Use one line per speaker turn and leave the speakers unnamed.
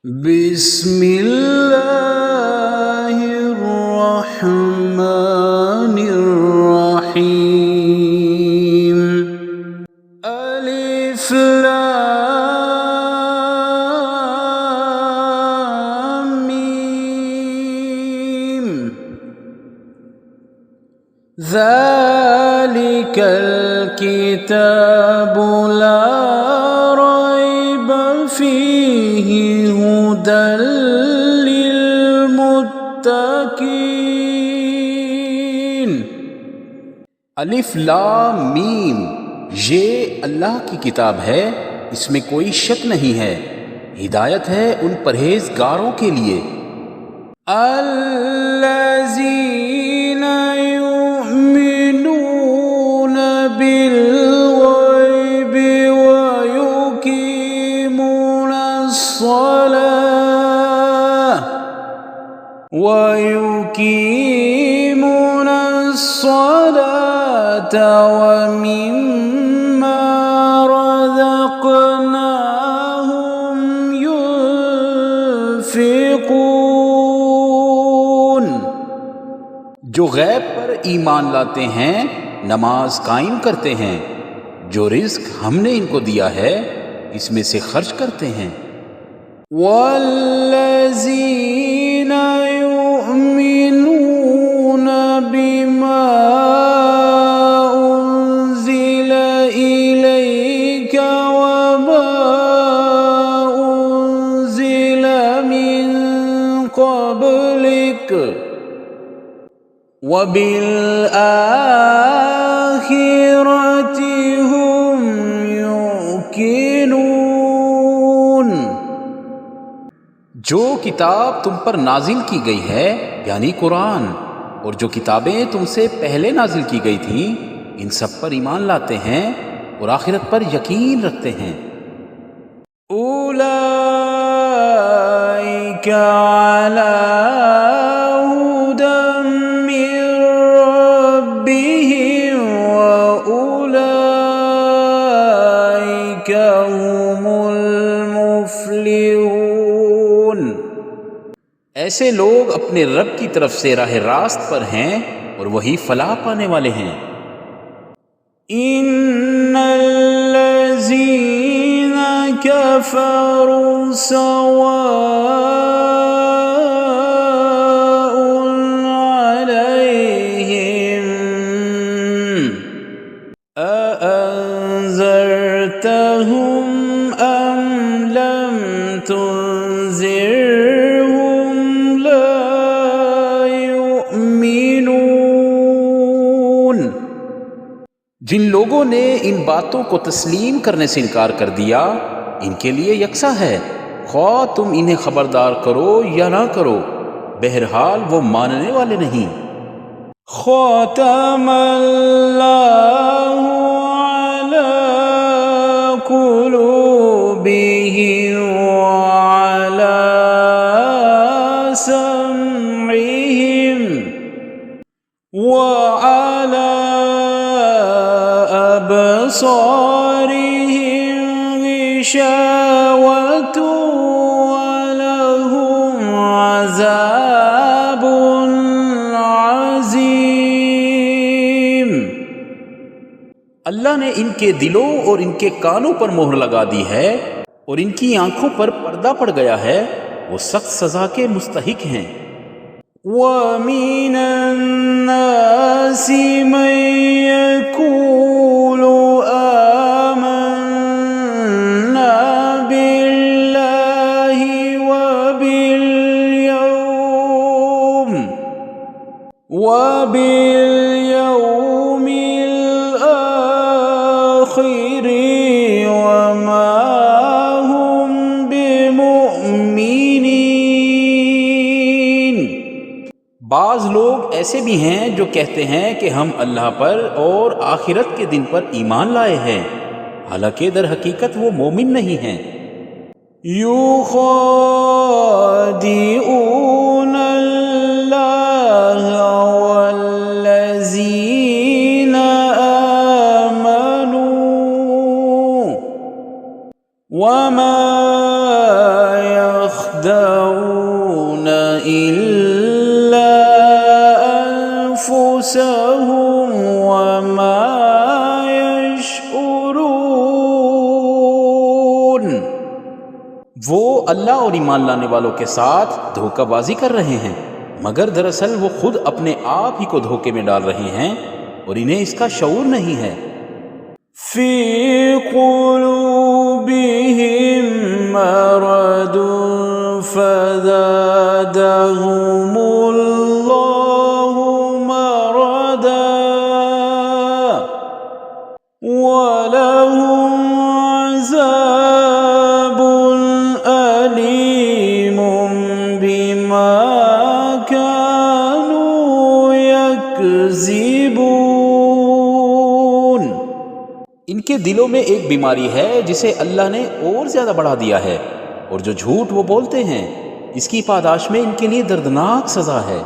بسم اللہ الرحمن الرحیم الف لام میم ذالک الکتاب لا ریب فیہ للمتقین۔ الف لام میم، یہ اللہ کی کتاب ہے، اس میں کوئی شک نہیں ہے، ہدایت ہے ان پرہیزگاروں کے لیے۔ الذین یؤمنون بالغیب ویقیمون الصلاة ومما رزقناهم ينفقون۔ جو غیب پر ایمان لاتے ہیں، نماز قائم کرتے ہیں، جو رزق ہم نے ان کو دیا ہے اس میں سے خرچ کرتے ہیں۔ والذین یؤمنون بما انزل الیک وما انزل من قبلک وبالآخرۃ هم یوقنون۔ جو کتاب تم پر نازل کی گئی ہے یعنی قرآن، اور جو کتابیں تم سے پہلے نازل کی گئی تھیں، ان سب پر ایمان لاتے ہیں اور آخرت پر یقین رکھتے ہیں۔ اولئک علی ھدی من ربہم واولئک ھم المفلحون۔ ایسے لوگ اپنے رب کی طرف سے راہ راست پر ہیں اور وہی فلاح پانے والے ہیں۔ ان الذین کفروا سواء علیہم اانذرتہم ام لم تنذرہم لا یؤمنون۔ جن لوگوں نے ان باتوں کو تسلیم کرنے سے انکار کر دیا، ان کے لیے یکساں ہے، خواہ تم انہیں خبردار کرو یا نہ کرو، بہرحال وہ ماننے والے نہیں۔ ختم اللہ علی قلوبہم وعلی سمعہم وعلی أبصارهم غشاوة ولهم عذاب عظيم۔ اللہ نے ان کے دلوں اور ان کے کانوں پر مہر لگا دی ہے اور ان کی آنکھوں پر پردہ پڑ گیا ہے، وہ سخت سزا کے مستحق ہیں۔ وَمِنَ النَّاسِ مَن يَقُولُ آمَنَّا بِاللَّهِ وَبِالْيَوْمِ الْآخِرِ وَمَا هُمْ بِمُؤْمِنِينَ۔ بعض لوگ ایسے بھی ہیں جو کہتے ہیں کہ ہم اللہ پر اور آخرت کے دن پر ایمان لائے ہیں، حالانکہ در حقیقت وہ مومن نہیں ہیں۔ یخادعون اللہ والذین آمنوا وما يخدعون إلا أنفسهم وما يشعرون۔ وہ اللہ اور ایمان لانے والوں کے ساتھ دھوکہ بازی کر رہے ہیں، مگر دراصل وہ خود اپنے آپ ہی کو دھوکے میں ڈال رہے ہیں اور انہیں اس کا شعور نہیں ہے۔ فی قلوبہم مرض فزادہم اللہ مرضا وَلَهُمْ عَذَابٌ أَلِيمٌ بِمَا كَانُوا يَكْذِبُونَ۔ ان کے دلوں میں ایک بیماری ہے جسے اللہ نے اور زیادہ بڑھا دیا ہے، اور جو جھوٹ وہ بولتے ہیں اس کی پاداش میں ان کے لیے دردناک سزا ہے۔